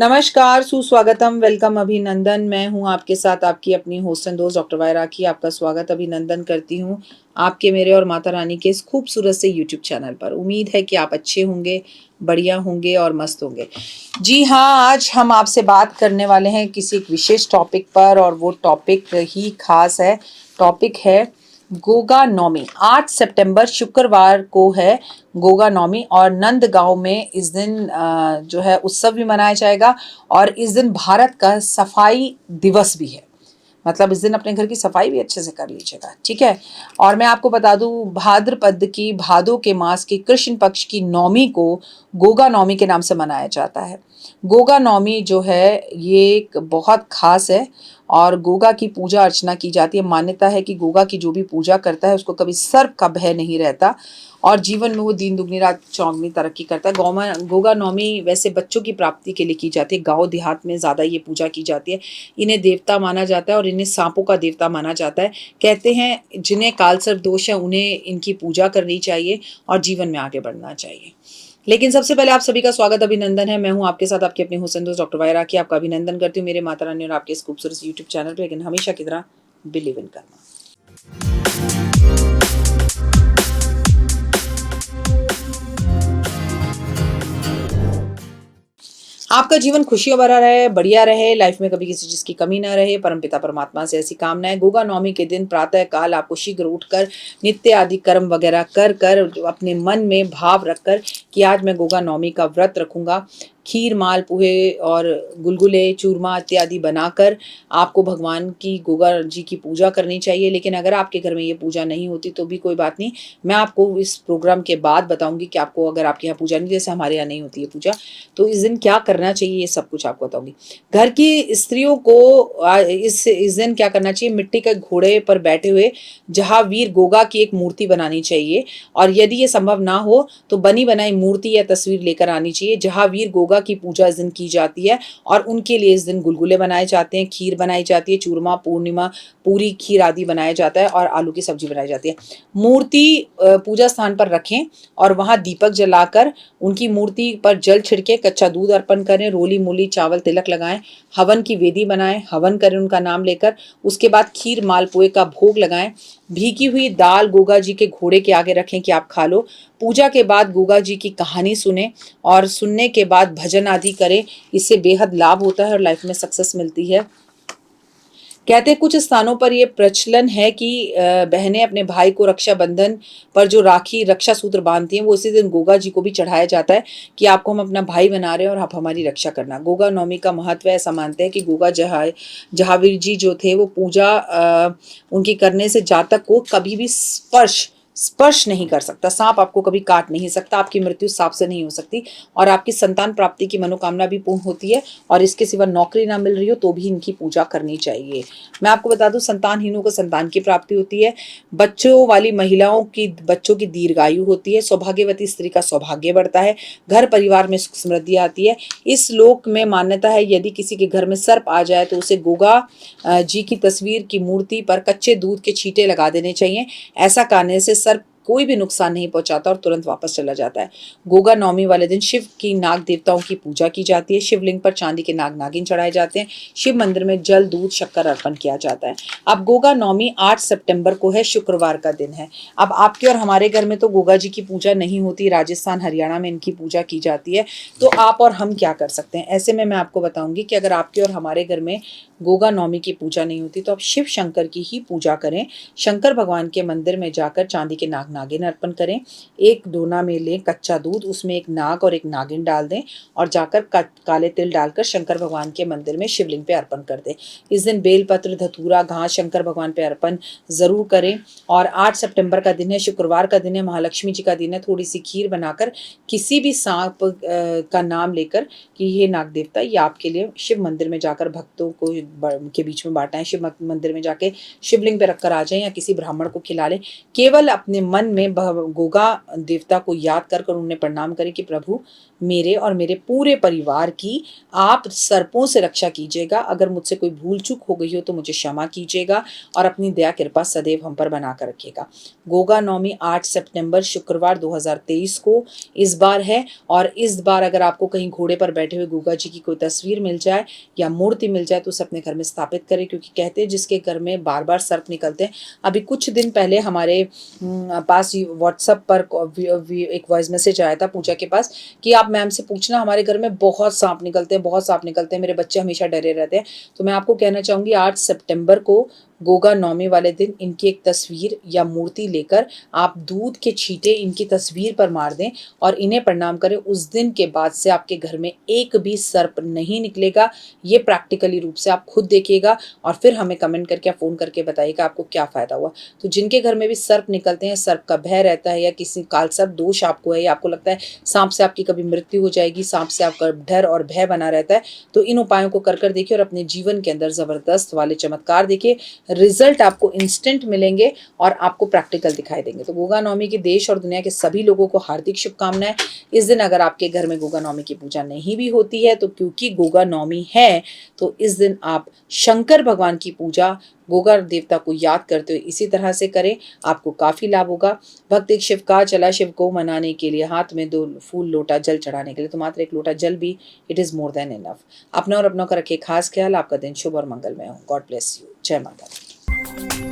नमस्कार, सुस्वागतम, वेलकम, अभिनंदन। मैं हूं आपके साथ आपकी अपनी होस्ट एंड दोस्त डॉक्टर वायरा की। आपका स्वागत अभिनंदन करती हूं आपके, मेरे और माता रानी के इस खूबसूरत से यूट्यूब चैनल पर। उम्मीद है कि आप अच्छे होंगे, बढ़िया होंगे और मस्त होंगे। जी हाँ, आज हम आपसे बात करने वाले हैं किसी एक विशेष टॉपिक पर, और वो टॉपिक ही खास है। टॉपिक है गोगा नौमी। 8 सितंबर शुक्रवार को है गोगा नौमी, और नंदगांव में इस दिन जो है उत्सव भी मनाया जाएगा। और इस दिन भारत का सफाई दिवस भी है। मतलब इस दिन अपने घर की सफाई भी अच्छे से कर लीजिएगा, ठीक है। और मैं आपको बता दूं, भाद्रपद की भादो के मास की कृष्ण पक्ष की नौमी को गोगा नौमी के नाम से मनाया जाता है। गोगा नौमी जो है ये एक बहुत खास है, और गोगा की पूजा अर्चना की जाती है। मान्यता है कि गोगा की जो भी पूजा करता है उसको कभी सर्प का भय नहीं रहता, और जीवन में वो दिन दुगनी रात चौगनी तरक्की करता है। गोगा नौमी वैसे बच्चों की प्राप्ति के लिए की जाती है। गांव देहात में ज़्यादा ये पूजा की जाती है। इन्हें देवता माना जाता है, और इन्हें सांपों का देवता माना जाता है। कहते हैं जिन्हें कालसर्प दोष है उन्हें इनकी पूजा करनी चाहिए और जीवन में आगे बढ़ना चाहिए। लेकिन सबसे पहले आप सभी का स्वागत अभिनंदन है। मैं हूं आपके साथ आपकी अपनी हुसैन दोस्त डॉक्टर वायरा की। आपका अभिनंदन करती हूँ मेरे माता रानी और आपके इस खूबसूरत यूट्यूब चैनल पर। लेकिन हमेशा की तरह बिलीव इन करना। आपका जीवन खुशियों भरा रहे, बढ़िया रहे, लाइफ में कभी किसी चीज की कमी ना रहे, परमपिता परमात्मा से ऐसी कामना है। गोगा नौमी के दिन प्रातः काल आपको शीघ्र उठकर नित्य आदि कर्म वगैरह कर कर अपने मन में भाव रखकर कि आज मैं गोगा नौमी का व्रत रखूंगा, खीर माल पुहे और गुलगुले चूरमा इत्यादि बनाकर आपको भगवान की गोगा जी की पूजा करनी चाहिए। लेकिन अगर आपके घर में ये पूजा नहीं होती तो भी कोई बात नहीं, मैं आपको इस प्रोग्राम के बाद बताऊंगी कि आपको अगर आपके यहाँ पूजा नहीं, जैसे हमारे यहाँ नहीं होती है पूजा, तो इस दिन क्या करना चाहिए ये सब कुछ आपको बताऊंगी। घर की स्त्रियों को इस दिन क्या करना चाहिए, मिट्टी के घोड़े पर बैठे हुए जहावीर गोगा की एक मूर्ति बनानी चाहिए, और यदि ये संभव ना हो तो बनी बनाई मूर्ति या तस्वीर लेकर आनी चाहिए। जहावीर गोगा की पूजा इस दिन की जाती है, और उनके लिए इस दिन गुलगुले बनाए जाते हैं, खीर बनाई जाती है, चूरमा पूर्णिमा पूरी खीर आदि बनाया जाता है, और आलू की सब्जी बनाई जाती है। मूर्ति पूजा स्थान पर रखें और वहां दीपक जलाकर उनकी मूर्ति पर जल छिड़के, कच्चा दूध अर्पण करें, रोली मूली चावल तिलक लगाएं, हवन की वेदी बनाएं, हवन करें उनका नाम लेकर। उसके बाद खीर मालपुए का भोग लगाएं, भीगी हुई दाल गोगा जी के घोड़े के आगे रखें कि आप खा लो। पूजा के बाद गोगा जी की कहानी सुने, और सुनने के बाद भजन आदि करें। इससे बेहद लाभ होता है और लाइफ में सक्सेस मिलती है। कहते हैं कुछ स्थानों पर यह प्रचलन है कि बहनें अपने भाई को रक्षाबंधन पर जो राखी रक्षा सूत्र बांधती हैं वो इसी दिन गोगा जी को भी चढ़ाया जाता है कि आपको हम अपना भाई बना रहे हैं और आप हमारी रक्षा करना। गोगा नौमी का महत्व ऐसा मानते हैं कि गोगा जहावीर जी जो थे वो पूजा उनकी करने से जातक को कभी भी स्पर्श नहीं कर सकता। सांप आपको कभी काट नहीं सकता, आपकी मृत्यु सांप से नहीं हो सकती, और आपकी संतान प्राप्ति की मनोकामना भी पूर्ण होती है। और इसके सिवा नौकरी ना मिल रही हो तो भी इनकी पूजा करनी चाहिए। मैं आपको बता दूं, संतानहीनों को संतान की प्राप्ति होती है, बच्चों वाली महिलाओं की बच्चों की दीर्घायु होती है, सौभाग्यवती स्त्री का सौभाग्य बढ़ता है, घर परिवार में सुख समृद्धि आती है। इस लोक में मान्यता है यदि किसी के घर में सर्प आ जाए तो उसे गोगा जी की तस्वीर की मूर्ति पर कच्चे दूध के छींटे लगा देने चाहिए। ऐसा करने से सर्प कोई भी नुकसान नहीं पहुंचाता और तुरंत वापस चला जाता है। गोगा नौमी वाले दिन शिव की नाग देवताओं की पूजा की जाती है। शिवलिंग पर चांदी के नाग नागिन चढ़ाए जाते हैं। शिव मंदिर में जल दूध शक्कर अर्पण किया जाता है। अब गोगा नौमी 8 सितंबर को है, शुक्रवार का दिन है। अब आपके और हमारे घर में तो गोगा जी की पूजा नहीं होती, राजस्थान हरियाणा में इनकी पूजा की जाती है। तो आप और हम क्या कर सकते हैं ऐसे में, मैं आपको बताऊंगी कि अगर आपके और हमारे घर में गोगा नौमी की पूजा नहीं होती तो आप शिव शंकर की ही पूजा करें। शंकर भगवान के मंदिर में जाकर चांदी के नाग नागिन अर्पण करें। एक दोना में लें कच्चा दूध, उसमें एक नाग और एक नागिन डाल दें, और जाकर काले तिल डालकर शंकर भगवान के मंदिर में शिवलिंग पे अर्पण कर दें। इस दिन बेलपत्र धतूरा घास शंकर भगवान पे अर्पण जरूर करें। और 8 सितंबर का दिन है, शुक्रवार का दिन है, महालक्ष्मी जी का दिन है। थोड़ी सी खीर बनाकर किसी भी सांप का नाम लेकर कि ये नाग देवता, ये आपके लिए शिव मंदिर में जाकर भक्तों को के बीच में बांटा है। शिव मंदिर में जाके शिवलिंग पे रखकर आ जाए या किसी ब्राह्मण को खिला लें। केवल अपने मन मन में गोगा देवता को याद कर कर उन्हें प्रणाम करें कि प्रभु मेरे और मेरे पूरे परिवार की आप सर्पों से रक्षा कीजिएगा। अगर मुझसे कोई भूल चूक हो गई हो तो मुझे क्षमा कीजिएगा और अपनी दया कृपा सदैव हम पर बना कर रखिएगा। गोगा नवमी 8 सितंबर शुक्रवार 2023 को इस बार है। और इस बार अगर आपको कहीं घोड़े पर बैठे हुए गोगा जी की कोई तस्वीर मिल जाए या मूर्ति मिल जाए तो उसे अपने घर में स्थापित करें, क्योंकि कहते हैं जिसके घर में बार बार सर्प निकलते हैं। अभी कुछ दिन पहले हमारे पास व्हाट्सएप पर एक वॉइस मैसेज आया था पूजा के पास कि आप मैम से पूछना, हमारे घर में बहुत सांप निकलते हैं, बहुत सांप निकलते हैं, मेरे बच्चे हमेशा डरे रहते हैं। तो मैं आपको कहना चाहूँगी 8 सितंबर को गोगा नवमी वाले दिन इनकी एक तस्वीर या मूर्ति लेकर आप दूध के छींटे इनकी तस्वीर पर मार दें और इन्हें प्रणाम करें। उस दिन के बाद से आपके घर में एक भी सर्प नहीं निकलेगा। ये प्रैक्टिकली रूप से आप खुद देखिएगा और फिर हमें कमेंट करके या फ़ोन करके बताइएगा आपको क्या फ़ायदा हुआ। तो जिनके घर में भी सर्प निकलते हैं, सर्प का भय रहता है या किसी काल सर्प दोष आपको है या आपको लगता है सांप से आपकी कभी मृत्यु हो जाएगी, सांप से आपका डर और भय बना रहता है, तो इन उपायों को कर देखिए और अपने जीवन के अंदर ज़बरदस्त वाले चमत्कार देखिए। रिजल्ट आपको इंस्टेंट मिलेंगे और आपको प्रैक्टिकल दिखाई देंगे। तो गोगा नवमी के देश और दुनिया के सभी लोगों को हार्दिक शुभकामनाएं। इस दिन अगर आपके घर में गोगा नवमी की पूजा नहीं भी होती है तो क्योंकि गोगा नवमी है तो इस दिन आप शंकर भगवान की पूजा गोगा देवता को याद करते हुए इसी तरह से करें, आपको काफी लाभ होगा। भक्त एक शिव का चला शिव को मनाने के लिए हाथ में 2 फूल लोटा जल चढ़ाने के लिए, तो मात्र 1 लोटा जल भी it is more than enough. अपना और अपनों का रखिए खास ख्याल। आपका दिन शुभ और मंगलमय हो। God bless you. जय माता दी।